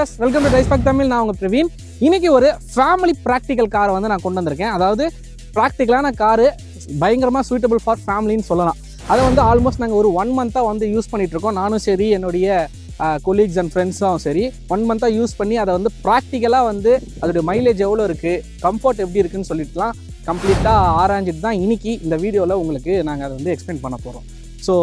Viewers, welcome to ரைஸ்பாக் தமிழ். நான் உங்கள் பிரவீன். இன்னைக்கு ஒரு ஃபேமிலி ப்ராக்டிக்கல் காரை வந்து நான் கொண்டு வந்திருக்கேன். அதாவது ப்ராக்டிக்கலான காரு, பயங்கரமாக சூட்டபிள் ஃபார் ஃபேமிலின்னு சொல்லலாம். அதை வந்து ஆல்மோஸ்ட் நாங்கள் ஒரு 1 மந்த்தாக வந்து யூஸ் பண்ணிகிட்ருக்கோம். நானும் சரி, என்னுடைய கொலீக்ஸ் அண்ட் ஃப்ரெண்ட்ஸும் சரி, 1 மந்த்தாக யூஸ் பண்ணி அதை வந்து ப்ராக்டிக்கலாக வந்து அதோடைய மைலேஜ் எவ்வளோ இருக்குது, கம்ஃபர்ட் எப்படி இருக்குதுன்னு சொல்லிட்டுலாம் கம்ப்ளீட்டாக ஆராய்ஞ்சிட்டு தான் இன்றைக்கி இந்த வீடியோவில் உங்களுக்கு நாங்கள் அதை வந்து எக்ஸ்பிளைன் பண்ண போகிறோம். ஸோ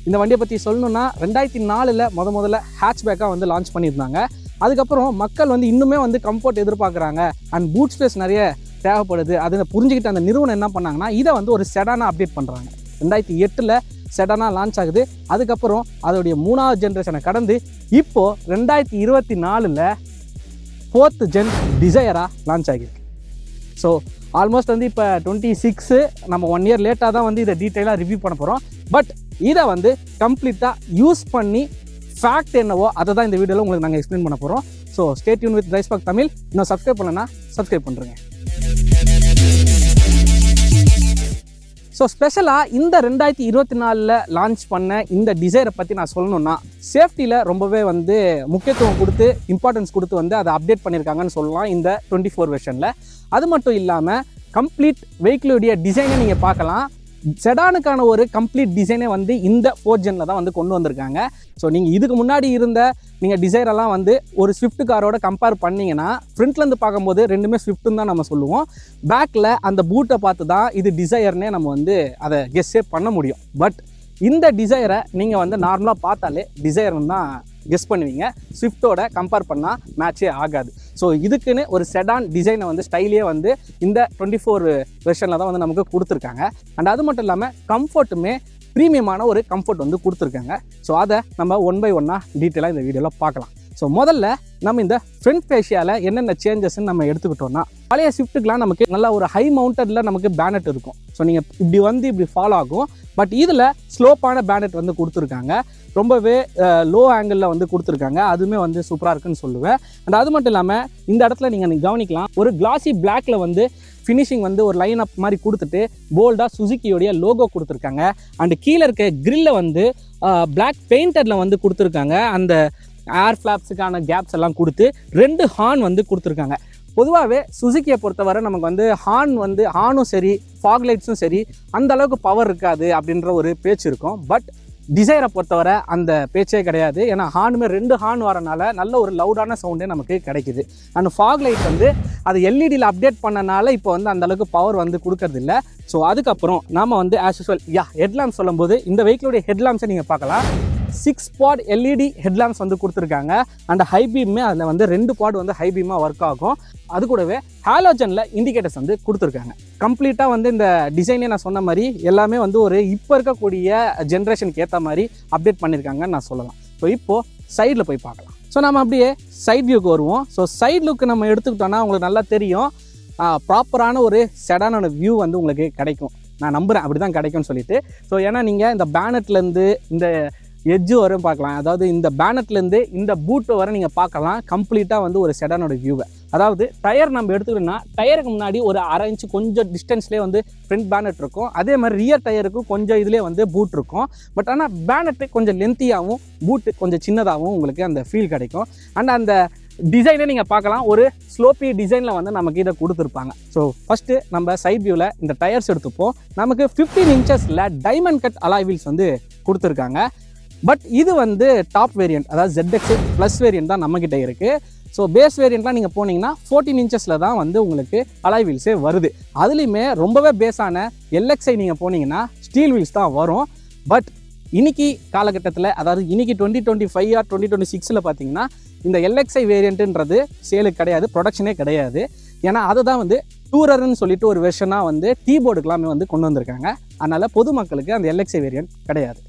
இந்த வண்டியை பற்றி சொல்லணுன்னா 2004 முதல்ல ஹேட்ச்பேக்காக வந்து லான்ச் பண்ணியிருந்தாங்க. அதுக்கப்புறம் மக்கள் வந்து இன்னுமே வந்து கம்ஃபர்ட் எதிர்பார்க்குறாங்க அண்ட் பூட் ஸ்பேஸ் நிறைய தேவைப்படுது. அதை புரிஞ்சுக்கிட்டு அந்த நிறுவனம் என்ன பண்ணாங்கன்னா, இதை வந்து ஒரு செடானாக அப்டேட் பண்ணுறாங்க. 2008 செடானாக லான்ச் ஆகுது. அதுக்கப்புறம் அதோடைய 3வது ஜென்ரேஷனை கடந்து இப்போது 2024 4th ஜென் டிசையராக லான்ச் ஆகிருக்கு. ஸோ ஆல்மோஸ்ட் வந்து இப்போ 26 நம்ம 1 இயர் லேட்டாக தான் வந்து இதை டீட்டெயிலாக ரிவ்யூ பண்ண போகிறோம். பட் இதை வந்து கம்ப்ளீட்டாக யூஸ் பண்ணி ஃபேக்ட் என்னவோ அதை தான் இந்த வீடியோவில் உங்களுக்கு நாங்கள் எக்ஸ்பிளைன் பண்ண போகிறோம். ஸோ ஸ்டே டியூன் வித் ரைஸ்பாக் தமிழ். இன்னும் சப்ஸ்கிரைப் பண்ணலன்னா சப்ஸ்கிரைப் பண்ணுறேங்க. ஸோ ஸ்பெஷலாக இந்த 2024 லான்ச் பண்ண இந்த டிசைரை பற்றி நான் சொல்லணுன்னா, சேஃப்டியில் ரொம்பவே வந்து முக்கியத்துவம் கொடுத்து இம்பார்ட்டன்ஸ் கொடுத்து வந்து அதை அப்டேட் பண்ணியிருக்காங்கன்னு சொல்லலாம் இந்த 24 வெர்ஷனில். அது மட்டும் இல்லாமல் கம்ப்ளீட் வெஹிக்கிளுடைய டிசைனை நீங்கள் பார்க்கலாம். செடானுக்கான ஒரு கம்ப்ளீட் டிசைனே வந்து இந்த 4th ஜென்னில் தான் வந்து கொண்டு வந்திருக்காங்க. ஸோ நீங்கள் இதுக்கு முன்னாடி இருந்த நீங்கள் டிசைரெல்லாம் வந்து ஒரு ஸ்விஃப்ட் காரோட கம்பேர் பண்ணிங்கன்னா, ஃப்ரண்ட்லேருந்து பார்க்கும்போது ரெண்டுமே ஸ்விஃப்ட்டுன்னு தான் நம்ம சொல்லுவோம். பேக்கில் அந்த பூட்டை பார்த்து தான் இது டிசையர்னே நம்ம வந்து அதை கெஸ்ஸே பண்ண முடியும். பட் இந்த டிசைரை நீங்கள் வந்து நார்மலாக பார்த்தாலே டிசைர்னு தான் கெஸ் பண்ணுவீங்க. ஸ்விஃப்ட்டோட கம்பேர் பண்ணால் மேட்சே ஆகாது. ஸோ இதுக்குன்னு ஒரு செடான் டிசைனை வந்து ஸ்டைலே வந்து இந்த 24 வெர்ஷனில் தான் வந்து நமக்கு கொடுத்துருக்காங்க. அண்ட் அது மட்டும் இல்லாமல் கம்ஃபர்ட்டுமே ப்ரீமியமான ஒரு கம்ஃபர்ட் வந்து கொடுத்துருக்காங்க. ஸோ அதை நம்ம 1 by 1 டீட்டெயிலாக இந்த வீடியோவில் பார்க்கலாம். ஸோ முதல்ல நம்ம இந்த ஃப்ரண்ட் ஃபேஷியாவில் என்னென்ன சேஞ்சஸ்ன்னு நம்ம எடுத்துக்கிட்டோம்னா, பழைய ஸ்விஃப்ட்டுக்கெலாம் நமக்கு நல்லா ஒரு ஹை மவுண்டடில் நமக்கு பேனட் இருக்கும். ஸோ நீங்கள் இப்படி வந்து இப்படி ஃபாலோ ஆகும். பட் இதில் ஸ்லோப்பான பேனட் வந்து கொடுத்துருக்காங்க. ரொம்பவே லோ ஆங்கிளில் வந்து கொடுத்துருக்காங்க. அதுவுமே வந்து சூப்பராக இருக்குன்னு சொல்லுவேன். அண்ட் அது மட்டும் இல்லாமல் இந்த இடத்துல நீங்கள் கவனிக்கலாம், ஒரு கிளாசி பிளாக்ல வந்து ஃபினிஷிங் வந்து ஒரு லைன் அப் மாதிரி கொடுத்துட்டு போல்டாக சுசுக்கியோடைய லோகோ கொடுத்துருக்காங்க. அண்டு கீழே இருக்க கிரில்லை வந்து பிளாக் பெயிண்டரில் வந்து கொடுத்துருக்காங்க. அந்த ஏர் ஃப்ளாப்ஸுக்கான கேப்ஸ் எல்லாம் கொடுத்து 2 ஹார்ன் வந்து கொடுத்துருக்காங்க. பொதுவாகவே சுசுக்கியை பொறுத்தவரை நமக்கு வந்து ஹார்னும் சரி, ஃபாக் லைட்ஸும் சரி அந்த அளவுக்கு பவர் இருக்காது அப்படின்ற ஒரு பேச்சு இருக்கும். பட் டிசைரை பொறுத்தவரை அந்த பேச்சே கிடையாது. ஏன்னா ஹார்னுமே 2 ஹார்ன் வரனால நல்ல ஒரு லவுடான சவுண்டே நமக்கு கிடைக்குது. அண்ட் ஃபாக் லைட் வந்து அது எல்இடியில் அப்டேட் பண்ணனால இப்போ வந்து அந்தளவுக்கு பவர் வந்து கொடுக்கறதில்ல. ஸோ அதுக்கப்புறம் நாம் வந்து ஆஸ் யூஸ்வல் ஹெட்லாம்ப் சொல்லும்போது இந்த வெஹிக்கிளுடைய ஹெட்லாம்ப்ஸை நீங்கள் பார்க்கலாம். 6 quad LED ஹெட்லாம்ப்ஸ் வந்து கொடுத்துருக்காங்க. அண்ட் ஹை பீமே அதில் வந்து 2 quad வந்து ஹை பீமாக ஒர்க் ஆகும். அது கூடவே ஹாலோஜனில் இண்டிகேட்டர்ஸ் வந்து கொடுத்துருக்காங்க. கம்ப்ளீட்டாக வந்து இந்த டிசைனே நான் சொன்ன மாதிரி எல்லாமே வந்து ஒரு இப்போ இருக்கக்கூடிய ஜென்ரேஷனுக்கு ஏற்ற மாதிரி அப்டேட் பண்ணியிருக்காங்கன்னு நான் சொல்லலாம். ஸோ இப்போது சைடில் போய் பார்க்கலாம். ஸோ நம்ம அப்படியே சைட் வியூக்கு வருவோம். ஸோ சைட் லுக்கு நம்ம எடுத்துக்கிட்டோன்னா உங்களுக்கு நல்லா தெரியும், ப்ராப்பரான ஒரு செடானோட வியூ வந்து உங்களுக்கு கிடைக்கும். நான் நம்புகிறேன் அப்படி தான் கிடைக்கும்னு சொல்லிட்டு. ஸோ ஏன்னா நீங்கள் இந்த பேனட்லேருந்து இந்த எட்ஜு வரும் பார்க்கலாம். அதாவது இந்த பேனட்லேருந்து இந்த பூட்டு வரை நீங்கள் பார்க்கலாம். கம்ப்ளீட்டாக வந்து ஒரு செடானோட வியூவை, அதாவது டயர் நம்ம எடுத்துக்கிட்டோம்னா டயருக்கு முன்னாடி ஒரு 1/2 இன்ச்சு கொஞ்சம் டிஸ்டன்ஸ்லேயே வந்து ஃப்ரண்ட் பேனட் இருக்கும். அதே மாதிரி ரியர் டயருக்கும் கொஞ்சம் இதுலேயே வந்து பூட் இருக்கும். பட் ஆனால் பேனட்டு கொஞ்சம் லென்த்தியாகவும் பூட்டு கொஞ்சம் சின்னதாகவும் உங்களுக்கு அந்த ஃபீல் கிடைக்கும். அண்ட் அந்த டிசைனே நீங்கள் பார்க்கலாம், ஒரு ஸ்லோப்பி டிசைனில் வந்து நமக்கு இதை கொடுத்துருப்பாங்க. ஸோ ஃபஸ்ட்டு நம்ம சைட் வியூவில் இந்த டயர்ஸ் எடுத்துப்போம். நமக்கு 15 இன்ச்சஸில் டைமண்ட் கட் அலாய் வீல்ஸ் வந்து கொடுத்துருக்காங்க. பட் இது வந்து டாப் வேரியண்ட், அதாவது ZX ப்ளஸ் வேரியண்ட் தான் நம்மக்கிட்ட இருக்குது. ஸோ பேஸ் வேரியண்ட்லாம் நீங்கள் போனீங்கன்னா 14 இன்ச்சஸில் தான் வந்து உங்களுக்கு அலாய் வீல்ஸே வருது. அதுலேயுமே ரொம்பவே பேஸான LXi நீங்கள் போனீங்கன்னா ஸ்டீல் வீல்ஸ் தான் வரும். பட் இன்னைக்கு காலகட்டத்தில், அதாவது இன்னைக்கு 2025 ஆர் 2026 பார்த்தீங்கன்னா இந்த LXi வேரியண்ட்டுன்றது சேலுக்கு கிடையாது, ப்ரொடக்ஷனே கிடையாது. ஏன்னா அதுதான் வந்து டூரர்னு சொல்லிட்டு ஒரு வெர்ஷனாக வந்து டீ போர்டுக்கெல்லாமே வந்து கொண்டு வந்திருக்காங்க. அதனால் பொதுமக்களுக்கு அந்த LXi வேரியண்ட் கிடையாது.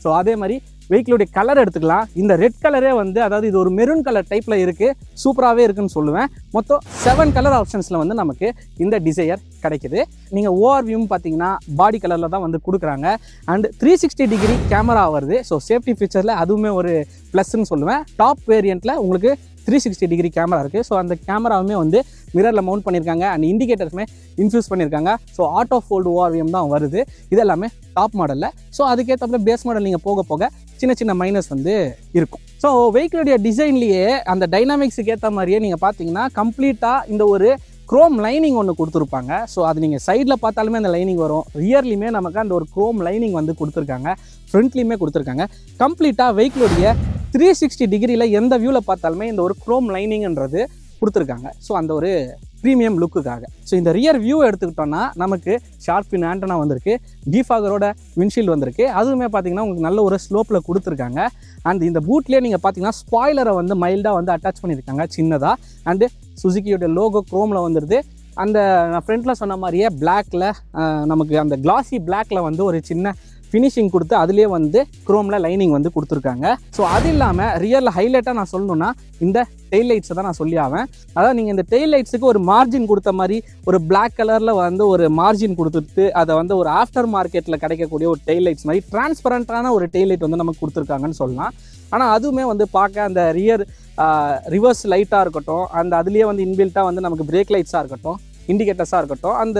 ஸோ அதே மாதிரி வெஹிக்கிளுடைய கலர் எடுத்துக்கலாம். இந்த ரெட் கலரே வந்து, அதாவது இது ஒரு மெரூன் கலர் டைப்பில் இருக்குது, சூப்பராகவே இருக்குன்னு சொல்லுவேன். மொத்தம் 7 கலர் ஆப்ஷன்ஸில் வந்து நமக்கு இந்த டிசையர் கிடைக்குது. நீங்கள் ஓஆர்வியும் பார்த்தீங்கன்னா பாடி கலரில் தான் வந்து கொடுக்குறாங்க. அண்ட் 360 டிகிரி கேமரா வருது. ஸோ சேஃப்டி ஃபீச்சரில் அதுவுமே ஒரு ப்ளஸ்ன்னு சொல்லுவேன். டாப் வேரியண்ட்டில் உங்களுக்கு 360 டிகிரி கேமரா இருக்குது. ஸோ அந்த கேமராவுமே வந்து மிரரில் மவுண்ட் பண்ணியிருக்காங்க. அண்ட் இண்டிகேட்டர்ஸுமே இன்ஃபியூஸ் பண்ணியிருக்காங்க. ஸோ ஆட்டோ ஃபோல்டு ஓஆர்விஎம் தான் வருது. இது எல்லாமே டாப் மாடலில். ஸோ அதுக்கேற்ற பேஸ் மாடல் நீங்கள் போக போக சின்ன சின்ன மைனஸ் வந்து இருக்கும். ஸோ வெஹிக்கிளுடைய டிசைன்லேயே அந்த டைனாமிக்ஸுக்கு ஏற்ற மாதிரியே நீங்கள் பார்த்தீங்கன்னா கம்ப்ளீட்டாக இந்த ஒரு குரோம் லைனிங் ஒன்று கொடுத்துருப்பாங்க. ஸோ அது நீங்கள் சைடில் பார்த்தாலுமே அந்த லைனிங் வரும், ரியர்லையுமே நமக்கு அந்த ஒரு குரோம் லைனிங் வந்து கொடுத்துருக்காங்க, ஃப்ரண்ட்லேயுமே கொடுத்துருக்காங்க. கம்ப்ளீட்டாக வெஹிக்கிளுடைய 360 டிகிரியில் எந்த வியூவில் பார்த்தாலுமே இந்த ஒரு குரோம் லைனிங்ன்றது கொடுத்துருக்காங்க. ஸோ அந்த ஒரு ப்ரீமியம் லுக்குக்காக. ஸோ இந்த ரியர் வியூ எடுத்துக்கிட்டோன்னா நமக்கு ஷார்ப்பின் ஆண்டனா வந்திருக்கு, டிஃபாகரோட விண்ட்ஷீல்டு வந்திருக்கு, அதுவுமே பார்த்தீங்கன்னா உங்களுக்கு நல்ல ஒரு ஸ்லோப்பில் கொடுத்துருக்காங்க. அண்ட் இந்த பூட்லேயே நீங்கள் பார்த்தீங்கன்னா ஸ்பாய்லரை வந்து மைல்டாக வந்து அட்டாச் பண்ணியிருக்காங்க சின்னதாக. அண்டு சுசுக்கியோட லோகோ குரோமில் வந்துடுது. அந்த நான் ஃப்ரண்ட்டில் சொன்ன மாதிரியே பிளாக்கில் நமக்கு அந்த கிளாசி பிளாக்கில் வந்து ஒரு சின்ன ஃபினிஷிங் கொடுத்து அதுலேயே வந்து குரோமில் லைனிங் வந்து கொடுத்துருக்காங்க. ஸோ அது இல்லாமல் ரியலில் ஹைலைட்டாக நான் சொல்லணுன்னா இந்த டெயில் லைட்ஸை தான் நான் சொல்லி ஆவேன். அதாவது நீங்கள் இந்த டெயில் லைட்ஸுக்கு ஒரு மார்ஜின் கொடுத்த மாதிரி ஒரு பிளாக் கலரில் வந்து ஒரு மார்ஜின் கொடுத்துட்டு அதை வந்து ஒரு ஆஃப்டர் மார்க்கெட்டில் கிடைக்கக்கூடிய ஒரு டெயில் லைட்ஸ் மாதிரி டிரான்ஸ்பரண்ட்டான ஒரு டெயில் லைட் வந்து நமக்கு கொடுத்துருக்காங்கன்னு சொல்லலாம். ஆனால் அதுவுமே வந்து பார்க்க அந்த ரிவர்ஸ் லைட்டாக இருக்கட்டும், அந்த அதுலேயே வந்து இன்பில்ட்டாக வந்து நமக்கு பிரேக் லைட்ஸாக இருக்கட்டும், இண்டிகேட்டர்ஸாக இருக்கட்டும், அந்த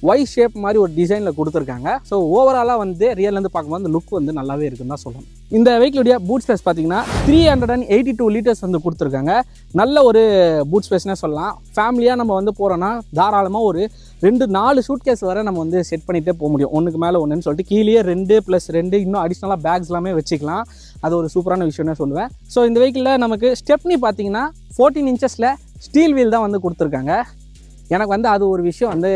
ஒய் ஷேப் மாதிரி ஒரு டிசைனில் கொடுத்துருக்காங்க. ஸோ ஓவராலாக வந்து ரியல்லேருந்து பார்க்கும்போது அந்த லுக் வந்து நல்லாவே இருக்குன்னு தான் சொல்லணும். இந்த வெஹிக்கிளுடைய பூட் ஸ்பேஸ் பார்த்தீங்கன்னா 382 லிட்டர்ஸ் வந்து கொடுத்துருக்காங்க. நல்ல ஒரு பூட் ஸ்பேஸ்னே சொல்லலாம். ஃபேமிலியாக நம்ம வந்து போகிறோன்னா தாராளமாக ஒரு 2-4 சூட் கேஸ் வரை நம்ம வந்து செட் பண்ணிகிட்டே போக முடியும். ஒன்றுக்கு மேலே ஒன்றுன்னு சொல்லிட்டு கீழே 2+2 இன்னும் அடிஷ்னலாக பேக்ஸ் எல்லாமே வச்சுக்கலாம். அது ஒரு சூப்பரான விஷயம்னே சொல்லுவேன். ஸோ இந்த வெஹிக்கிளில் நமக்கு ஸ்டெப்னி பார்த்தீங்கன்னா 14 இன்ச்சஸில் ஸ்டீல் வீல் தான் வந்து கொடுத்துருக்காங்க. எனக்கு வந்து அது ஒரு விஷயம் வந்து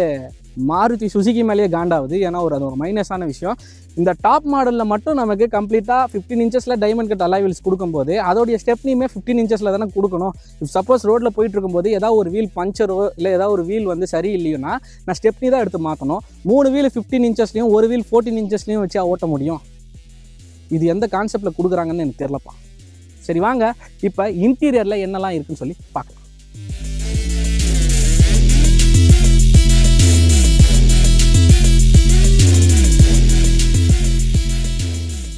மாருதி சுசுகி மேலேயே காண்டாகுது. ஏன்னா அது ஒரு மைனஸான விஷயம். இந்த டாப் மாடலில் மட்டும் நமக்கு கம்ப்ளீட்டாக 15 இன்ச்சஸில் டைமண்ட் கட் அலாய் வீல்ஸ் கொடுக்கும்போது அதோடைய ஸ்டெப்னியுமே 15 இன்ச்சஸில் தானே கொடுக்கணும். சப்போஸ் ரோட்டில் போயிட்டு இருக்கும்போது ஏதாவது ஒரு வீல் பஞ்சரோ இல்லை ஏதாவது ஒரு வீல் வந்து சரி இல்லையோன்னா நான் ஸ்டெப்னி தான் எடுத்து மாற்றணும். 3 வீல் 15 இன்ச்சஸ்லையும் ஒரு வீல் 14 இன்ச்சஸ்லையும் வச்சு ஓட்ட முடியும். இது எந்த கான்செப்டில் கொடுக்குறாங்கன்னு எனக்கு தெரியலப்பா. சரி வாங்க இப்போ இன்டீரியரில் என்னெல்லாம் இருக்குன்னு சொல்லி பார்க்கலாம்.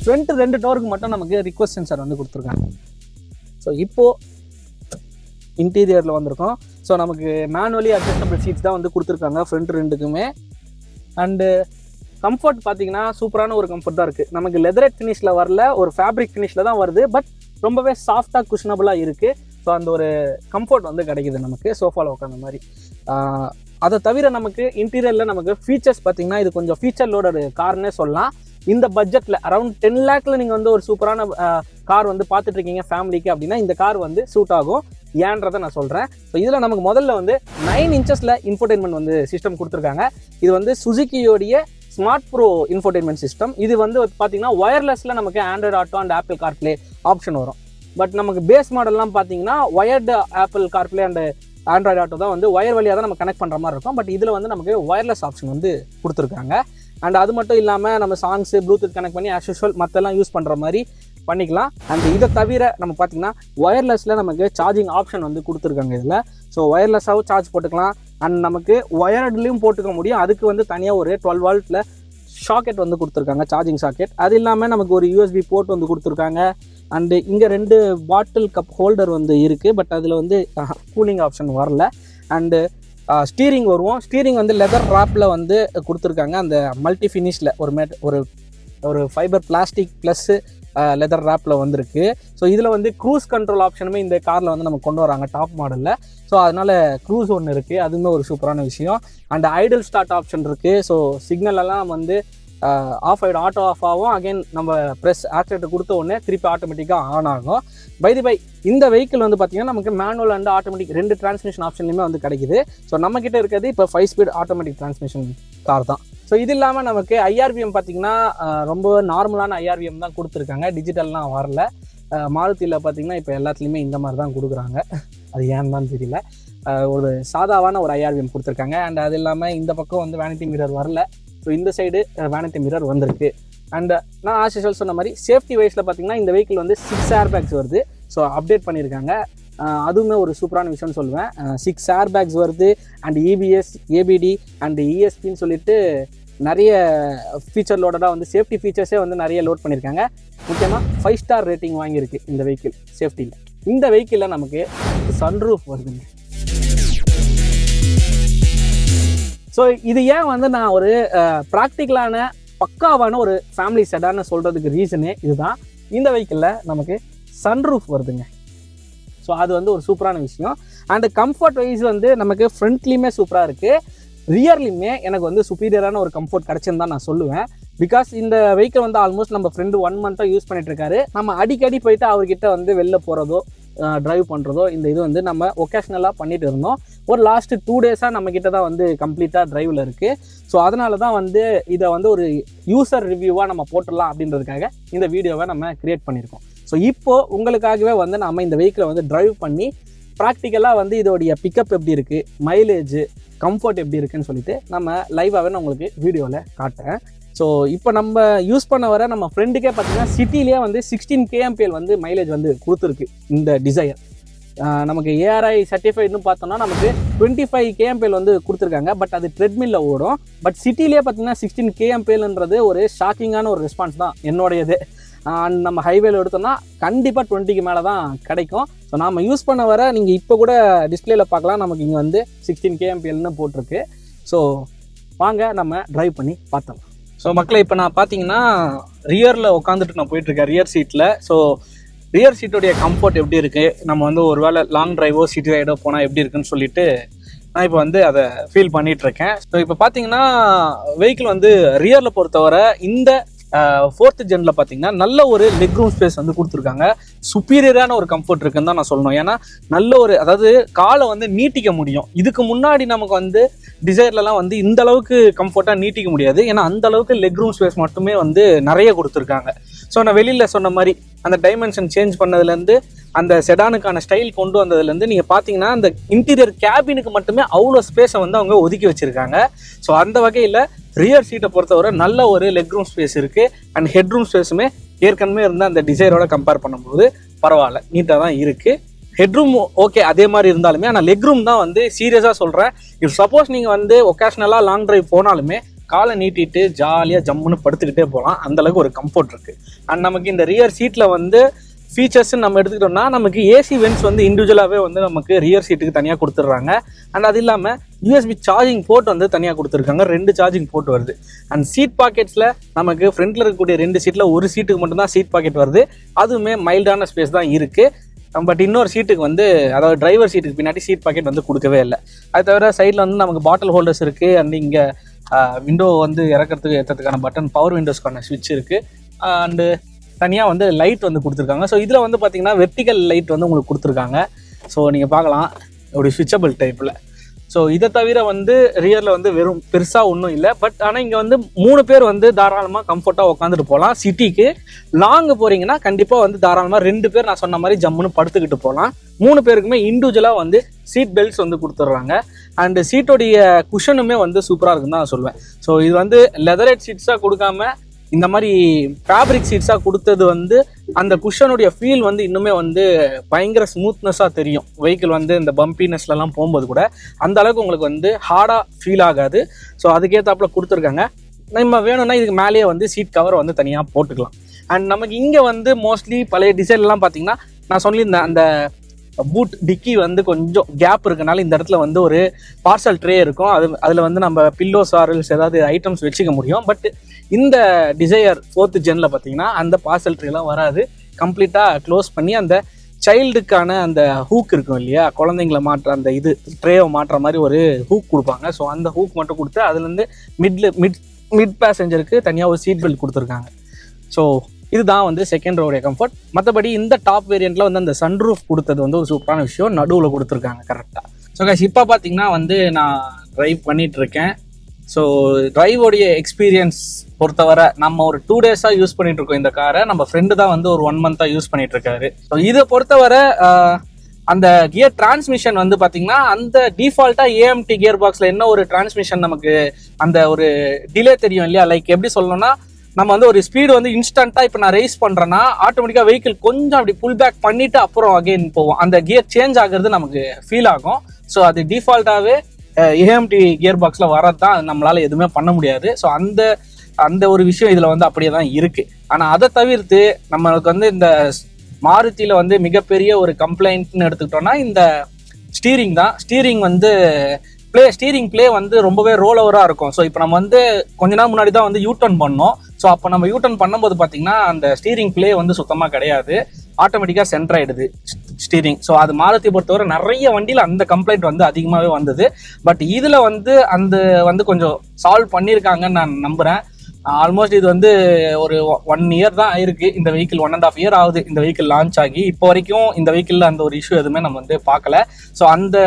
ஃப்ரண்ட் 2 டோருக்கு மட்டும் நமக்கு ரிக்வெஸ்ட் சென்சார் வந்து கொடுத்துருக்காங்க. ஸோ இப்போது இன்டீரியரில் வந்திருக்கோம். ஸோ நமக்கு மேனுவலி அட்ஜஸ்டபிள் சீட்ஸ் தான் வந்து கொடுத்துருக்காங்க ஃப்ரண்ட் 2க்குமே. அண்டு கம்ஃபர்ட் பார்த்தீங்கன்னா சூப்பரான ஒரு கம்ஃபர்ட் தான் இருக்குது. நமக்கு லெதரேட் ஃபினிஷில் வரல, ஒரு ஃபேப்ரிக் ஃபினிஷில் தான் வருது. பட் ரொம்பவே சாஃப்டாக குஷனபுளாக இருக்குது. ஸோ அந்த ஒரு கம்ஃபர்ட் வந்து கிடைக்கிது நமக்கு சோஃபாவில் உட்காந்த மாதிரி. அதை தவிர நமக்கு இன்டீரியரில் நமக்கு ஃபீச்சர்ஸ் பார்த்தீங்கன்னா இது கொஞ்சம் ஃபீச்சர் லோடர் கார்னே சொல்லலாம். இந்த பட்ஜெட்டில் அரௌண்ட் 10 lakhல நீங்கள் வந்து ஒரு சூப்பரான கார் வந்து பார்த்துட்ருக்கீங்க ஃபேமிலிக்கு அப்படின்னா இந்த கார் வந்து சூட் ஆகும். ஏன்றதை நான் சொல்கிறேன். ஸோ இதில் நமக்கு முதல்ல வந்து 9 இன்ச்சஸில் இன்ஃபோடெயின்மெண்ட் வந்து சிஸ்டம் கொடுத்துருக்காங்க. இது வந்து சுசுக்கியோடைய ஸ்மார்ட் ப்ரோ இன்ஃபோடெயின்மெண்ட் சிஸ்டம். இது வந்து பார்த்தீங்கன்னா ஒயர்லெஸில் நமக்கு Android auto and apple CarPlay option வரும். பட் நமக்கு பேஸ் மாடல்லாம் பார்த்தீங்கன்னா wired apple CarPlay and Android auto தான் வந்து ஒயர் வழியாக தான் நம்ம கனெக்ட் பண்ணுற மாதிரி இருக்கும். பட் இதில் வந்து நமக்கு ஒயர்லெஸ் ஆப்ஷன் வந்து கொடுத்துருக்காங்க. அண்ட் அது மட்டும் இல்லாமல் நம்ம சாங்ஸு ப்ளூடூத் கனெக்ட் பண்ணி ஆஸ் யூஷுவல் மற்றெல்லாம் யூஸ் பண்ணுற மாதிரி பண்ணிக்கலாம். அண்ட் இதை தவிர நம்ம பார்த்திங்கன்னா ஒயர்லெஸில் நமக்கு சார்ஜிங் ஆப்ஷன் வந்து கொடுத்துருக்காங்க இதில். ஸோ ஒயர்லெஸ்ஸாகவும் சார்ஜ் போட்டுக்கலாம். அண்ட் நமக்கு ஒயர்ட்லேயும் போட்டுக்க முடியும். அதுக்கு வந்து தனியாக ஒரு 12 வால்ட்டில் ஷாக்கெட் வந்து கொடுத்துருக்காங்க, சார்ஜிங் ஷாக்கெட். அது இல்லாமல் நமக்கு ஒரு யூஎஸ்பி போர்ட் வந்து கொடுத்துருக்காங்க. அண்டு இங்கே 2 பாட்டில் கப் ஹோல்டர் வந்து இருக்குது. பட் அதில் வந்து கூலிங் ஆப்ஷன் வரல. அண்டு ஸ்டீரிங் வருவோம். ஸ்டீரிங் வந்து லெதர் ராப்பில் வந்து கொடுத்துருக்காங்க. அந்த மல்டி ஃபினிஷில் ஒரு ஃபைபர் பிளாஸ்டிக் ப்ளஸ்ஸு லெதர் ராப்பில் வந்திருக்கு. ஸோ இதில் வந்து க்ரூஸ் கண்ட்ரோல் ஆப்ஷனுமே இந்த காரில் வந்து நம்ம கொண்டு வராங்க டாப் மாடலில். ஸோ அதனால் க்ரூஸ் ஒன்று இருக்குது, அதுவுமே ஒரு சூப்பரான விஷயம். அண்ட் ஐடல் ஸ்டார்ட் ஆப்ஷன் இருக்குது. ஸோ சிக்னலெல்லாம் வந்து ஆஃப் ஆகிடும், ஆட்டோ ஆஃப் ஆகும். அகைன் நம்ம ப்ரெஸ் ஆக்சிலேட்டர் கொடுத்த உடனே திருப்பி ஆட்டோமேட்டிக்காக ஆன் ஆகும். பை இந்த வெஹிக்கிள் வந்து பார்த்திங்கன்னா நமக்கு மேனுவல் அண்ட் ஆட்டோமேட்டிக் 2 டிரான்ஸ்மிஷன் ஆப்ஷன்லையுமே வந்து கிடைக்குது. ஸோ நம்மக்கிட்ட இருக்கிறது இப்போ 5 ஸ்பீட் ஆட்டோமேட்டிக் டிரான்ஸ்மிஷன் கார் தான். ஸோ இது இல்லாமல் நமக்கு ஐஆர்பிஎம் பார்த்திங்கன்னா ரொம்ப நார்மலான ஐஆர்பிஎம் தான் கொடுத்துருக்காங்க, டிஜிட்டல்லாம் வரல. மாருதியில் பார்த்திங்கன்னா இப்போ எல்லாத்துலேயுமே இந்த மாதிரி தான் கொடுக்குறாங்க. அது ஏன்னு தான் தெரியல. ஒரு சாதாவான ஒரு ஐஆர்பிஎம் கொடுத்துருக்காங்க. அண்ட் அது இல்லாமல் இந்த பக்கம் வந்து வேனிட்டி மிரர் வரல. ஸோ இந்த சைடு வேனிட்டி மிரர் வந்திருக்கு. அண்ட் நான் ஆஸ் சொன்ன மாதிரி சேஃப்டி வைஸில் பார்த்திங்கன்னா இந்த வெஹிக்கிள் வந்து 6 ஏர் பேக்ஸ் வருது. ஸோ அப்டேட் பண்ணியிருக்காங்க. அதுவுமே ஒரு சூப்பரான விஷயம்னு சொல்லுவேன். 6 ஏர் பேக்ஸ் வருது. அண்ட் இபிஎஸ், ஏபிடி அண்ட் இஎஸ்பின்னு சொல்லிட்டு நிறைய ஃபீச்சர் லோடடாக வந்து சேஃப்டி ஃபீச்சர்ஸே வந்து நிறைய லோட் பண்ணியிருக்காங்க. முக்கியமாக 5 ஸ்டார் ரேட்டிங் வாங்கியிருக்கு இந்த வெஹிக்கிள் சேஃப்டியில். இந்த வெஹிக்கிளில் நமக்கு சன்ரூஃப் வருதுங்க. ஸோ இது ஏன் வந்து நான் ஒரு ப்ராக்டிக்கலான பக்காவான ஒரு ஃபேமிலி செடான்னு சொல்கிறதுக்கு ரீசனே இதுதான். இந்த வெஹிக்கிளில் நமக்கு சன்ரூஃப் வருதுங்க. ஸோ அது வந்து ஒரு சூப்பரான விஷயம். அண்டு கம்ஃபர்ட் வைஸ் வந்து நமக்கு ஃப்ரண்ட்லேயுமே சூப்பராக இருக்குது, ரியர்லையுமே எனக்கு வந்து சுப்பீரியரான ஒரு கம்ஃபர்ட் கிடச்சுன்னு தான் நான் சொல்லுவேன். பிகாஸ் இந்த வெஹிக்கிள் வந்து ஆல்மோஸ்ட் நம்ம ஃப்ரெண்டு 1 மந்த்தாக யூஸ் பண்ணிட்டு இருக்காரு. நம்ம அடிக்கடி போயிட்டு அவர்கிட்ட வந்து வெளில போகிறதோ ட்ரைவ் பண்ணுறதோ இந்த இது வந்து நம்ம ஒகேஷ்னலாக பண்ணிட்டு இருந்தோம். ஒரு லாஸ்ட்டு 2 டேஸாக நம்மக்கிட்ட தான் வந்து கம்ப்ளீட்டாக ட்ரைவில் இருக்குது. ஸோ அதனால தான் வந்து இதை வந்து ஒரு யூசர் ரிவ்யூவாக நம்ம போட்டுடலாம் அப்படின்றதுக்காக இந்த வீடியோவை நம்ம க்ரியேட் பண்ணியிருக்கோம். ஸோ இப்போது உங்களுக்காகவே வந்து நம்ம இந்த வெஹிக்கிளை வந்து ட்ரைவ் பண்ணி ப்ராக்டிக்கலாக வந்து இதோடைய பிக்கப் எப்படி இருக்குது, மைலேஜ், கம்ஃபர்ட் எப்படி இருக்குன்னு சொல்லிட்டு நம்ம லைவாகவே நான் உங்களுக்கு வீடியோவில் காட்டுறேன். ஸோ இப்போ நம்ம யூஸ் பண்ண வர நம்ம ஃப்ரெண்டுக்கே பார்த்தீங்கன்னா சிட்டிலேயே வந்து 16 kmpl வந்து மைலேஜ் வந்து கொடுத்துருக்கு இந்த டிசைர். நமக்கு ஏஆர்ஐ சர்டிஃபைட்னு பார்த்தோம்னா நமக்கு 25 kmpl வந்து கொடுத்துருக்காங்க. பட் அது ட்ரெட்மில்ல ஓடும். பட் சிட்டிலேயே பார்த்தீங்கன்னா 16 kmpl ஒரு ஷாக்கிங்கான ஒரு ரெஸ்பான்ஸ் தான் என்னோடையது. நம்ம ஹைவேல எடுத்தோம்னா கண்டிப்பாக 20க்கு மேலே தான் கிடைக்கும். ஸோ நம்ம யூஸ் பண்ண வர நீங்கள் இப்போ கூட டிஸ்பிளேல பார்க்கலாம், நமக்கு இங்கே வந்து 16 kmpl போட்டிருக்கு. ஸோ வாங்க நம்ம ட்ரைவ் பண்ணி பார்த்தோம். ஸோ மக்களை இப்போ நான் பார்த்தீங்கன்னா ரியரில் உட்காந்துட்டு நான் போயிட்டுருக்கேன், ரியர் சீட்டில். ஸோ ரியர் சீட்டோடைய கம்ஃபர்ட் எப்படி இருக்குது, நம்ம வந்து ஒரு வேளை லாங் ட்ரைவோ சிட்டி ரைடோ போனால் எப்படி இருக்குன்னு சொல்லிட்டு நான் இப்போ வந்து அதை ஃபீல் பண்ணிகிட்ருக்கேன். ஸோ இப்போ பார்த்தீங்கன்னா வெஹிக்கிள் வந்து ரியரில் பொறுத்தவரை இந்த 4th ஜென்ல பார்த்தீங்கன்னா நல்ல ஒரு லெக் ரூம் ஸ்பேஸ் வந்து கொடுத்துருக்காங்க. சுப்பீரியரான ஒரு கம்ஃபர்ட் இருக்குன்னு தான் நான் சொல்லணும். ஏன்னா நல்ல ஒரு, அதாவது காலை வந்து நீட்டிக்க முடியும். இதுக்கு முன்னாடி நமக்கு வந்து டிசைர்லலாம் வந்து இந்த அளவுக்கு கம்ஃபர்ட்டாக நீட்டிக்க முடியாது. ஏன்னா அந்த அளவுக்கு லெக் ரூம் ஸ்பேஸ் மட்டுமே வந்து நிறைய கொடுத்துருக்காங்க. ஸோ நான் வெளியில் சொன்ன மாதிரி அந்த டைமென்ஷன் சேஞ்ச் பண்ணதுலேருந்து அந்த செடானுக்கான ஸ்டைல் கொண்டு வந்ததுலேருந்து நீங்கள் பார்த்தீங்கன்னா அந்த இன்டீரியர் கேபினுக்கு மட்டுமே அவ்வளோ ஸ்பேஸை வந்து அவங்க ஒதுக்கி வச்சுருக்காங்க. ஸோ அந்த வகையில் ரியர் சீட்டை பொறுத்தவரை நல்ல ஒரு லெக் ரூம் ஸ்பேஸ் இருக்குது. அண்ட் ஹெட் ரூம் ஸ்பேஸுமே ஏற்கனவே இருந்த அந்த டிசைரோட கம்பேர் பண்ணும்போது பரவாயில்ல, நீட்டாக தான் இருக்குது. ஹெட்ரூம் ஓகே அதே மாதிரி இருந்தாலுமே, ஆனால் லெக் ரூம் தான் வந்து சீரியஸாக சொல்கிறேன். இஃப் சப்போஸ் நீங்கள் வந்து ஒகேஷ்னலாக லாங் ட்ரைவ் போனாலுமே காலை நீட்டிட்டு ஜாலியாக ஜம்முன்னு படுத்துக்கிட்டே போகலாம், அந்தளவுக்கு ஒரு கம்ஃபர்ட் இருக்குது. அண்ட் நமக்கு இந்த ரியர் சீட்டில் வந்து ஃபீச்சர்ஸ்ன்னு நம்ம எடுத்துக்கிட்டோம்னா நமக்கு ஏசி வென்ட்ஸ் வந்து இண்டிவிஜுவலாகவே வந்து நமக்கு ரியர் சீட்டுக்கு தனியாக கொடுத்துட்றாங்க. அண்ட் அது இல்லாமல் யூஎஸ்பி சார்ஜிங் போர்ட் வந்து தனியாக கொடுத்துருக்காங்க, 2 சார்ஜிங் போர்ட் வருது. அண்ட் சீட் பாக்கெட்ஸில் நமக்கு ஃப்ரண்ட்டில் இருக்கக்கூடிய 2 சீட்டில் ஒரு சீட்டுக்கு மட்டும்தான் சீட் பாக்கெட் வருது. அதுவுமே மைல்டான ஸ்பேஸ் தான் இருக்குது. பட் இன்னொரு சீட்டுக்கு வந்து, அதாவது டிரைவர் சீட்டுக்கு பின்னாடி சீட் பாக்கெட் வந்து கொடுக்கவே இல்லை. அது தவிர சைடில் வந்து நமக்கு பாட்டில் ஹோல்டர்ஸ் இருக்குது. அண்ட் இங்கே விண்டோ வந்து இறக்கிறதுக்கு ஏற்றதுக்கான பட்டன், பவர் விண்டோஸ்க்கான ஸ்விட்ச் இருக்குது. அண்டு தனியாக வந்து லைட் வந்து கொடுத்துருக்காங்க. ஸோ இதில் வந்து பார்த்தீங்கன்னா வெர்டிக்கல் லைட் வந்து உங்களுக்கு கொடுத்துருக்காங்க. ஸோ நீங்கள் பார்க்கலாம் ஒரு ஸ்விட்சபிள் டைப்பில். ஸோ இதை தவிர வந்து ரியரில் வந்து வெறும் பெருசாக ஒன்றும் இல்லை. பட் ஆனால் இங்கே வந்து 3 பேர் வந்து தாராளமாக கம்ஃபர்ட்டாக உட்காந்துட்டு போகலாம். சிட்டிக்கு லாங்கு போகிறீங்கன்னா கண்டிப்பாக வந்து தாராளமாக 2 பேர் நான் சொன்ன மாதிரி ஜம்முன்னு படுத்துக்கிட்டு போகலாம். 3 பேருக்குமே இண்டிவிஜுவலாக வந்து சீட் பெல்ட்ஸ் வந்து கொடுத்துட்றாங்க. அண்டு சீட்டோடைய குஷனுமே வந்து சூப்பராக இருக்குன்னு தான் நான் சொல்லுவேன். ஸோ இது வந்து லெதரேட் சீட்ஸாக கொடுக்காம இந்த மாதிரி ஃபேப்ரிக் சீட்ஸாக கொடுத்தது வந்து அந்த குஷனுடைய ஃபீல் வந்து இன்னுமே வந்து பயங்கர ஸ்மூத்னஸாக தெரியும். வெஹிக்கிள் வந்து இந்த பம்பினஸ்லாம் போகும்போது கூட அந்த அளவுக்கு உங்களுக்கு வந்து ஹார்டாக ஃபீல் ஆகாது. ஸோ அதுக்கேற்றாப்புல கொடுத்துருக்காங்க. நம்ம வேணும்னா இதுக்கு மேலேயே வந்து சீட் கவர் வந்து தனியாக போட்டுக்கலாம். அண்ட் நமக்கு இங்கே வந்து மோஸ்ட்லி பழைய டிசைன்லாம் பார்த்தீங்கன்னா நான் சொல்லியிருந்தேன், அந்த பூட் டிக்கி வந்து கொஞ்சம் கேப் இருக்கனால இந்த இடத்துல வந்து ஒரு பார்சல் ட்ரே இருக்கும். அதில் வந்து நம்ம பில்லோஸ் ஆர்எல்ஸ் ஏதாவது ஐட்டம்ஸ் வச்சுக்க முடியும். பட் இந்த டிசைர் 4th ஜென்ல பார்த்தீங்கன்னா அந்த பார்சல் ட்ரேலாம் வராது. கம்ப்ளீட்டாக க்ளோஸ் பண்ணி அந்த சைல்டுக்கான அந்த ஹூக் இருக்கும் இல்லையா, குழந்தைங்களை மாற்ற அந்த இது ட்ரேவை மாற்ற மாதிரி ஒரு ஹூக் கொடுப்பாங்க. ஸோ அந்த ஹூக் மட்டும் கொடுத்து அதுலேருந்து மிட் பேசஞ்சருக்கு தனியாக ஒரு சீட் பெல்ட் கொடுத்துருக்காங்க. ஸோ இதுதான் வந்து செகண்ட் ரோடைய கம்ஃபர்ட். மற்றபடி இந்த டாப் வேரியண்ட்டில் வந்து அந்த சன்ரூஃப் கொடுத்தது வந்து ஒரு சூப்பரான விஷயம், நடுவில் கொடுத்துருக்காங்க கரெக்டாக. ஸோ கைஸ் இப்போ பார்த்தீங்கன்னா வந்து நான் ட்ரைவ் பண்ணிகிட்ருக்கேன். ஸோ டிரைவோடைய எக்ஸ்பீரியன்ஸ் பொறுத்தவரை நம்ம ஒரு 2 டேஸாக யூஸ் பண்ணிட்டு இருக்கோம் இந்த காரை. நம்ம ஃப்ரெண்டு தான் வந்து ஒரு 1 மந்த்தாக யூஸ் பண்ணிட்டு இருக்காரு. ஸோ இதை பொறுத்தவரை அந்த கியர் டிரான்ஸ்மிஷன் வந்து பார்த்தீங்கன்னா அந்த டிஃபால்ட்டாக ஏஎம்டி கியர் பாக்ஸில் என்ன ஒரு டிரான்ஸ்மிஷன் நமக்கு அந்த ஒரு டிலே தெரியும் இல்லையா, லைக் எப்படி சொல்லணும்னா நம்ம வந்து ஒரு ஸ்பீடு வந்து இன்ஸ்டண்ட்டாக இப்போ நான் ரேஸ் பண்ணுறேன்னா ஆட்டோமேட்டிக்காக வெஹிக்கிள் கொஞ்சம் அப்படி புல் பேக் பண்ணிவிட்டு அப்புறம் அகெயின் போவோம். அந்த கியர் சேஞ்ச் ஆகுறது நமக்கு ஃபீல் ஆகும். ஸோ அது டிஃபால்ட்டாகவே ஏஎம்டி கியர் பாக்ஸில் வரது தான், நம்மளால் எதுவுமே பண்ண முடியாது. ஸோ அந்த ஒரு விஷயம் இதில் வந்து அப்படியே தான் இருக்குது. ஆனால் அதை தவிர்த்து நம்மளுக்கு வந்து இந்த மாருதியில் வந்து மிகப்பெரிய ஒரு கம்ப்ளைண்ட்னு எடுத்துக்கிட்டோம்னா இந்த ஸ்டீரிங் தான். ஸ்டீரிங் வந்து ஸ்டீரிங் பிளே வந்து ரொம்பவே ரோல் ஓவராக இருக்கும். ஸோ இப்போ நம்ம வந்து கொஞ்ச நாள் முன்னாடி தான் வந்து யூ டர்ன் பண்ணோம். ஸோ அப்போ நம்ம யூ டர்ன் பண்ணும்போது பார்த்தீங்கன்னா அந்த ஸ்டீரிங் பிளே வந்து சுத்தமாக கிடையாது. ஆட்டோமேட்டிக்காக சென்டர் ஆகிடுது ஸ்டீரிங். ஸோ அது மாருதி பொறுத்தவரை நிறைய வண்டியில் அந்த கம்ப்ளைண்ட் வந்து அதிகமாகவே வந்தது. பட் இதில் வந்து அந்த வந்து கொஞ்சம் சால்வ் பண்ணியிருக்காங்கன்னு நான் நம்புகிறேன். ஆல்மோஸ்ட் இது வந்து ஒரு 1 இயர் தான் ஆயிருக்கு இந்த வெஹிக்கிள், 1.5 இயர் ஆகுது இந்த வெஹிக்கிள் லான்ச் ஆகி. இப்போ வரைக்கும் இந்த வெஹிக்கிளில் அந்த ஒரு இஷ்யூ எதுவுமே நம்ம வந்து பார்க்கல. ஸோ அந்த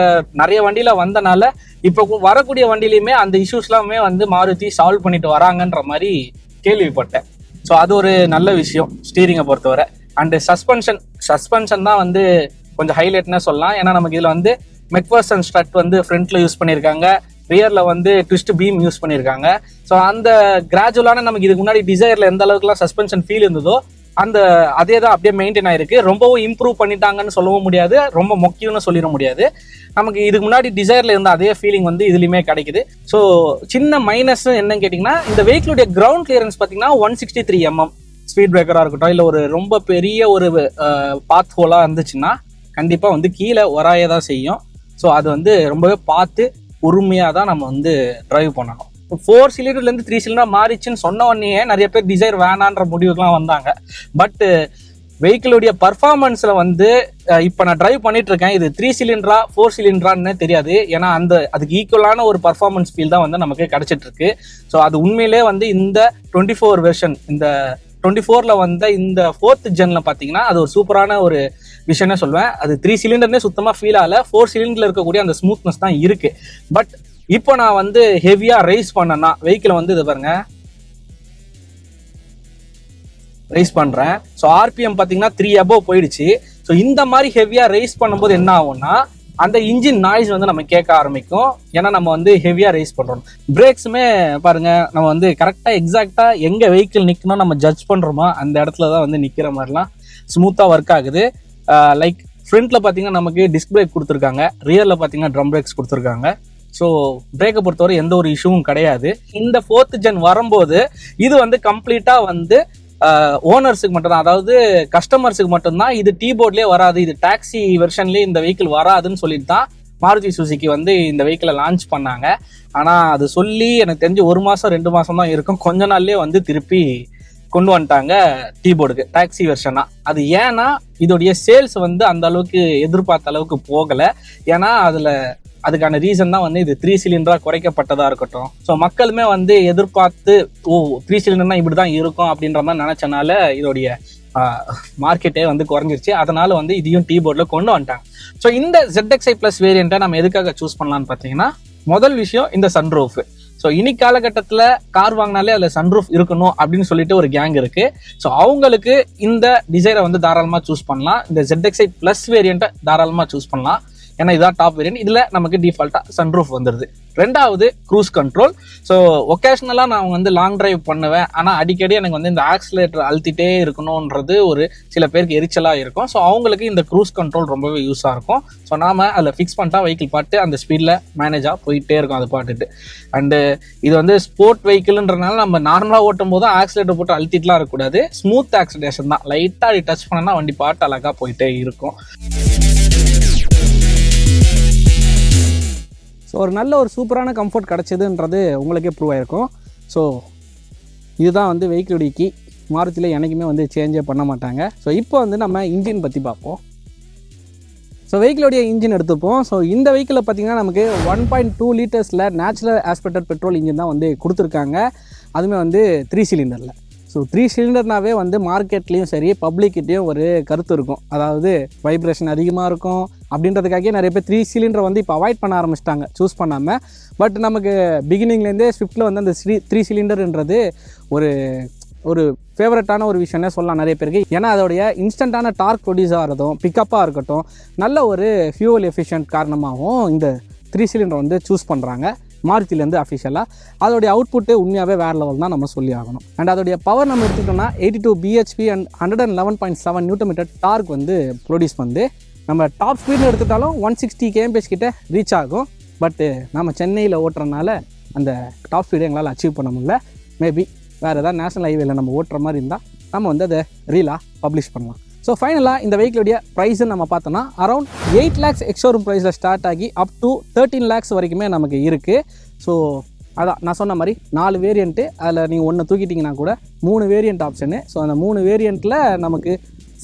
நிறைய வண்டியில் வந்தனால இப்போ வரக்கூடிய வண்டியிலையுமே அந்த இஷ்யூஸ்லாமே வந்து மாருதி சால்வ் பண்ணிட்டு வராங்கன்ற மாதிரி கேள்விப்பட்டேன். ஸோ அது ஒரு நல்ல விஷயம் ஸ்டீரிங்கை பொறுத்தவரை. அண்டு சஸ்பென்ஷன் தான் வந்து கொஞ்சம் ஹைலைட்னே சொல்லலாம். ஏன்னா நமக்கு இதில் வந்து மெக்ஃபர்சன் ஸ்ட்ரட் வந்து ஃப்ரண்ட்ல யூஸ் பண்ணியிருக்காங்க, ரியர்ல வந்து ட்விஸ்ட் பீம் யூஸ் பண்ணியிருக்காங்க. ஸோ அந்த கிராஜுவலான நமக்கு இதுக்கு முன்னாடி டிசைர்ல எந்த அளவுக்குலாம் சஸ்பென்ஷன் ஃபீல் இருந்ததோ அந்த அதே தான் அப்படியே மெயின்டைன் ஆயிருக்கு. ரொம்பவும் இம்ப்ரூவ் பண்ணிட்டாங்கன்னு சொல்லவும் முடியாது, ரொம்ப முக்கியம்னு சொல்லிட முடியாது. நமக்கு இதுக்கு முன்னாடி டிசைர்ல இருந்த அதே ஃபீலிங் வந்து இதுலையுமே கிடைக்குது. ஸோ சின்ன மைனஸ் என்னன்னு கேட்டிங்கன்னா, இந்த வெஹிக்கிளுடைய கிரவுண்ட் கிளியரன்ஸ் பார்த்தீங்கன்னா 163 mm. ஸ்பீட் பிரேக்கராக இருக்கட்டும், இல்லை ஒரு ரொம்ப பெரிய ஒரு பாத் ஹோலாக இருந்துச்சுன்னா கண்டிப்பாக வந்து கீழே வராய தான் செய்யும். ஸோ அது வந்து ரொம்பவே பார்த்து பொறுமையாக தான் நம்ம வந்து டிரைவ் பண்ணணும். 4 சிலிண்டர்லேருந்து 3 சிலிண்டர் மாறிச்சுன்னு சொன்ன உடனே நிறைய பேர் டிசைர் வேணான்ற முடிவுக்குலாம் வந்தாங்க. பட் வெஹிக்கிளுடைய பர்ஃபார்மன்ஸில் வந்து இப்போ நான் டிரைவ் பண்ணிட்டு இருக்கேன், இது 3 சிலிண்டரா 4 சிலிண்டரான்னு தெரியாது. ஏன்னா அதுக்கு ஈக்குவலான ஒரு பர்ஃபார்மன்ஸ் ஃபீல் தான் வந்து நமக்கு கிடைச்சிட்டு இருக்கு. ஸோ அது உண்மையிலே வந்து இந்த 24 வெர்ஷன், இந்த 24ல வந்த இந்த 4th ஜென்ல பார்த்தீங்கன்னா அது ஒரு சூப்பரான ஒரு விஷயம்னே சொல்லுவேன். அது 3 சிலிண்டர்னே சுத்தமாக ஃபீல் ஆகல, 4 சிலிண்டர்ல இருக்கக்கூடிய அந்த ஸ்மூத்னஸ் தான் இருக்கு. பட் இப்போ நான் வந்து ஹெவியா ரைஸ் பண்ணேன்னா வெஹிக்கிளை வந்து இது பாருங்க ரைஸ் பண்றேன். ஸோ ஆர்பிஎம் பார்த்தீங்கன்னா 3 above போயிடுச்சு. ஸோ இந்த மாதிரி ஹெவியா ரைஸ் பண்ணும்போது என்ன ஆகும்னா அந்த இன்ஜின் நாய்ஸ் வந்து நம்ம கேட்க ஆரம்பிக்கும். ஏன்னா நம்ம வந்து ஹெவியா ரைஸ் பண்றோம். பிரேக்ஸுமே பாருங்க, நம்ம வந்து கரெக்டா எக்ஸாக்டா எங்க வெஹிக்கிள் நிக்கணும் நம்ம ஜட்ஜ் பண்றோமோ அந்த இடத்துல தான் வந்து நிக்கிற மாதிரிலாம் ஸ்மூத்தா ஒர்க் ஆகுது. லைக் ஃப்ரண்ட்ல பாத்தீங்கன்னா நமக்கு டிஸ்க் பிரேக் கொடுத்துருக்காங்க, ரியர்ல பாத்தீங்கன்னா ட்ரம் பிரேக்ஸ் கொடுத்துருக்காங்க. ஸோ பிரேக்கை பொறுத்தவரை எந்த ஒரு இஷ்யூவும் கிடையாது. இந்த 4th ஜென் வரும்போது இது வந்து கம்ப்ளீட்டா வந்து ஓனர்ஸுக்கு மட்டும்தான், அதாவது கஸ்டமர்ஸுக்கு மட்டும்தான். இது டீ போர்ட்லேயே வராது, இது டாக்ஸி வெர்ஷன்லேயே இந்த வெஹிக்கிள் வராதுன்னு சொல்லிட்டு தான் மாருதி சுசுகி வந்து இந்த வெஹிக்கிளை லான்ச் பண்ணாங்க. ஆனால் அது சொல்லி எனக்கு தெரிஞ்சு 1 மாதம் 2 மாதம் தான் இருக்கும், கொஞ்ச நாள்லேயே வந்து திருப்பி கொண்டு வந்துட்டாங்க டீ போர்டுக்கு டாக்ஸி வெர்ஷனா. அது ஏன்னா இதோடைய சேல்ஸ் வந்து அந்த அளவுக்கு எதிர்பார்த்த அளவுக்கு போகலை. ஏன்னா அதுக்கான ரீசன் தான் வந்து இது 3 சிலிண்டரா குறைக்கப்பட்டதா இருக்கட்டும். ஸோ மக்களுமே வந்து எதிர்பார்த்து 3 சிலிண்டர்னா இப்படி தான் இருக்கும் அப்படின்ற மாதிரி நினைச்சனால இதோடைய மார்க்கெட்டே வந்து குறைஞ்சிருச்சு. அதனால வந்து இதையும் டீ போர்டில் கொண்டு வந்துட்டாங்க. ஸோ இந்த ZXi Plus வேரியண்ட்டை நம்ம எதுக்காக சூஸ் பண்ணலான்னு பார்த்தீங்கன்னா, முதல் விஷயம் இந்த சன்ரூஃப். ஸோ இனி காலகட்டத்தில் கார் வாங்கினாலே அதில் சன்ரூஃப் இருக்கணும் அப்படின்னு சொல்லிட்டு ஒரு கேங் இருக்கு. ஸோ அவங்களுக்கு இந்த டிசைரை வந்து தாராளமாக சூஸ் பண்ணலாம். இந்த ZXi Plus வேரியண்ட்டை தாராளமாக சூஸ் பண்ணலாம். ஏன்னா இதான் டாப் வேரியன்ட், இதுல நமக்கு டிஃபால்ட்டா சன்ரூஃப் வந்துருது. ரெண்டாவது க்ரூஸ் கண்ட்ரோல். ஸோ ஒகேஷனலா நான் வந்து லாங் டிரைவ் பண்ணுவேன், ஆனால் அடிக்கடி எனக்கு வந்து இந்த ஆக்சிலேட்டர் அழுத்திட்டே இருக்கணும்ன்றது ஒரு சில பேருக்கு எரிச்சலாக இருக்கும். ஸோ அவங்களுக்கு இந்த க்ரூஸ் கண்ட்ரோல் ரொம்பவே யூஸாக இருக்கும். ஸோ நாம அதில் ஃபிக்ஸ் பண்ணிட்டா வெஹிக்கிள் பாட்டு அந்த ஸ்பீடில் மேனேஜாக போயிட்டே இருக்கும் அது பாட்டுட்டு. அண்டு இது வந்து ஸ்போர்ட் வெஹிக்கிள்ன்றனால நம்ம நார்மலாக ஓட்டும் போது ஆக்சிலேட்டர் போட்டு அழுத்திட்டுலாம் இருக்கக்கூடாது, ஸ்மூத் ஆக்சிலேஷன் தான், லைட்டாக டச் பண்ணனா வண்டி பாட்டு அழகாக போயிட்டே இருக்கும். ஸோ ஒரு நல்ல ஒரு சூப்பரான கம்ஃபர்ட் கிடச்சிதுன்றது உங்களுக்கே ப்ரூவ் ஆகிருக்கும். ஸோ இதுதான் வந்து வெஹிக்கிளுடைய கீ. மாருதியில் என்றைக்குமே வந்து சேஞ்சே பண்ண மாட்டாங்க. ஸோ இப்போ வந்து நம்ம இன்ஜின் பற்றி பார்ப்போம். ஸோ வெஹிக்கிளுடைய இன்ஜின் எடுத்துப்போம். ஸோ இந்த வெஹிக்கிளில் பார்த்திங்கன்னா நமக்கு 1.2 லிட்டர்ஸில் நேச்சுரல் ஆஸ்பெக்டட் பெட்ரோல் இன்ஜின் தான் வந்து கொடுத்துருக்காங்க. அதுவுமே வந்து 3 சிலிண்டரில். ஸோ 3 சிலிண்டர்னாவே வந்து மார்க்கெட்லேயும் சரி பப்ளிக்கிட்டையும் ஒரு கருத்து இருக்கும், அதாவது வைப்ரேஷன் அதிகமாக இருக்கும் அப்படின்றதுக்காகவே நிறைய பேர் 3 சிலிண்டரை வந்து இப்போ அவாய்ட் பண்ண ஆரம்பிச்சிட்டாங்க, சூஸ் பண்ணாமல். பட் நமக்கு பிகினிங்லேருந்தே ஸ்விஃப்ட்டில் வந்து அந்த 3 சிலிண்டர்ன்றது ஒரு ஃபேவரட்டான ஒரு விஷயம்னே சொல்லலாம் நிறைய பேருக்கு. ஏன்னா அதோடைய இன்ஸ்டண்ட்டான டார்க் ப்ரொடியூஸ் ஆகிறதும் பிக்கப்பாக இருக்கட்டும், நல்ல ஒரு ஃபியூவல் எஃபிஷியன்ட் காரணமாகவும் இந்த 3 சிலிண்டர் வந்து சூஸ் பண்ணுறாங்க மாருதியிலேருந்து அஃபிஷியலாக. அதோடைய அவுட்புட்டு உண்மையாகவே வேறு லெவல் தான் நம்ம சொல்லி ஆகணும். அண்ட் அதோடைய பவர் நம்ம எடுத்துக்கிட்டோம்னா 82 bhp அண்ட் 111.7 Nm டார்க் வந்து ப்ரொடியூஸ் வந்து நம்ம டாப் ஸ்பீட்னு எடுத்துட்டாலும் 160 kmph கிட்ட ரீச் ஆகும். பட்டு நம்ம சென்னையில் ஓட்டுறதுனால அந்த டாப் ஸ்பீடை எங்களால் அச்சீவ் பண்ண முடியல. மேபி வேறு ஏதாவது நேஷனல் ஹைவேல நம்ம ஓட்டுற மாதிரி இருந்தால் நம்ம வந்து அதை ரீலாக பப்ளிஷ் பண்ணலாம். ஸோ ஃபைனலாக இந்த வெஹிக்கிளுடைய ப்ரைஸுன்னு நம்ம பார்த்தோன்னா அரௌண்ட் 8 lakhs எக்ஸ்ஷோரூம் ப்ரைஸில் ஸ்டார்ட் ஆகி அப் டு 13 lakhs வரைக்குமே நமக்கு இருக்குது. ஸோ அதான் நான் சொன்ன மாதிரி 4 வேரியண்ட்டு, அதில் நீங்கள் ஒன்று தூக்கிட்டிங்கன்னா கூட 3 வேரியண்ட் ஆப்ஷனு. ஸோ அந்த 3 வேரியண்ட்டில் நமக்கு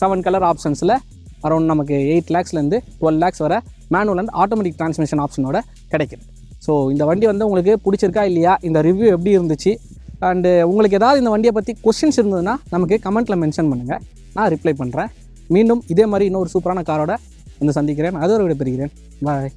7 கலர் ஆப்ஷன்ஸில் அரௌண்ட் நமக்கு 8 lakhsலேருந்து 12 lakhs வர மேனுவல் அண்ட் ஆட்டோமேட்டிக் டிரான்ஸ்மிஷன் ஆப்ஷனோட கிடைக்குது. ஸோ இந்த வண்டி வந்து உங்களுக்கு பிடிச்சிருக்கா இல்லையா, இந்த ரிவ்யூ எப்படி இருந்துச்சு, அண்டு உங்களுக்கு ஏதாவது இந்த வண்டியை பற்றி கொஸ்டின்ஸ் இருந்ததுன்னா நமக்கு கமெண்ட்டில் மென்ஷன் பண்ணுங்கள், நான் ரிப்ளை பண்ணுறேன். மீண்டும் இதே மாதிரி இன்னொரு சூப்பரான காரோட வந்து சந்திக்கிறேன். அதோட விடைபெறுகிறேன். பாய்.